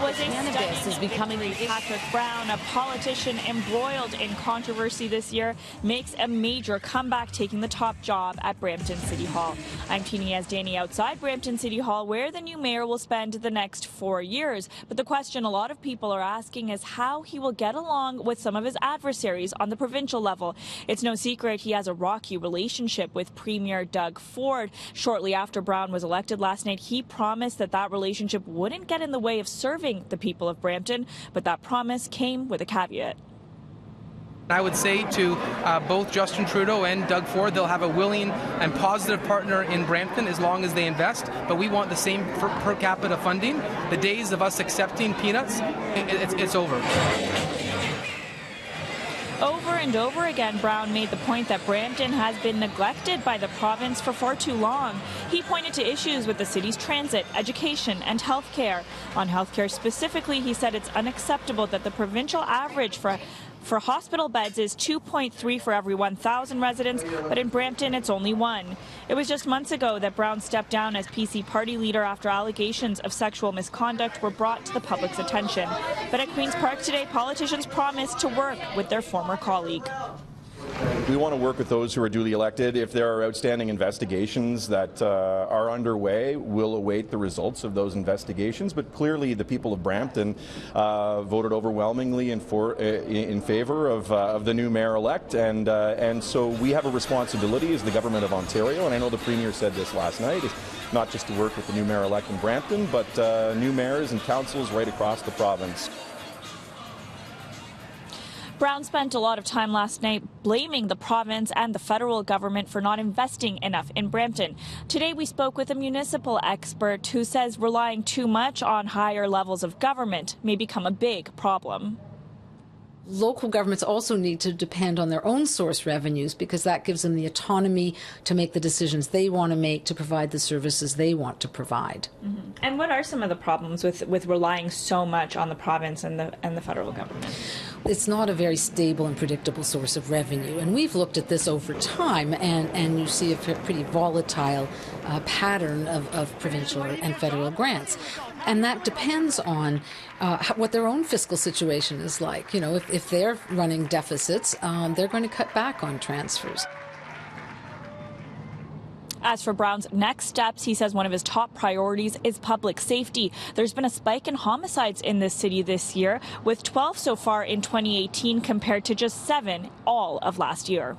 was cannabis is becoming Patrick Brown, a politician embroiled in controversy this year, makes a major comeback, taking the top job at Brampton City Hall. I'm Tina Yazdani outside Brampton City Hall, where the new mayor will spend the next 4 years. But the question a lot of people are asking is how he will get along with some of his adversaries on the provincial level. It's no secret he has a rocky relationship with Premier Doug Ford. Shortly after Brown was elected last night, he promised that relationship wouldn't get in the way of serving the people of Brampton, but that promise came with a caveat. I would say to both Justin Trudeau and Doug Ford, they'll have a willing and positive partner in Brampton as long as they invest, but we want the same per capita funding. The days of us accepting peanuts, it's over. Over and over again, Brown made the point that Brampton has been neglected by the province for far too long. He pointed to issues with the city's transit, education, and health care. On health care specifically, he said it's unacceptable that the provincial average for hospital beds is 2.3 for every 1,000 residents, but in Brampton it's only 1. It was just months ago that Brown stepped down as PC party leader after allegations of sexual misconduct were brought to the public's attention. But at Queen's Park today, politicians promised to work with their former colleague. We want to work with those who are duly elected. If there are outstanding investigations that are underway, we'll await the results of those investigations. But clearly the people of Brampton voted overwhelmingly in favor of the new mayor-elect, and so we have a responsibility as the government of Ontario, and I know the Premier said this last night, is not just to work with the new mayor-elect in Brampton, but new mayors and councils right across the province. Brown spent a lot of time last night blaming the province and the federal government for not investing enough in Brampton. Today we spoke with a municipal expert who says relying too much on higher levels of government may become a big problem. Local governments also need to depend on their own source revenues because that gives them the autonomy to make the decisions they want to make to provide the services they want to provide. Mm-hmm. And what are some of the problems with relying so much on the province and the federal government? It's not a very stable and predictable source of revenue, and we've looked at this over time, and you see a pretty volatile pattern of provincial and federal grants. And that depends on what their own fiscal situation is like. You know, if they're running deficits, they're going to cut back on transfers. As for Brown's next steps, he says one of his top priorities is public safety. There's been a spike in homicides in this city this year, with 12 so far in 2018 compared to just 7 all of last year.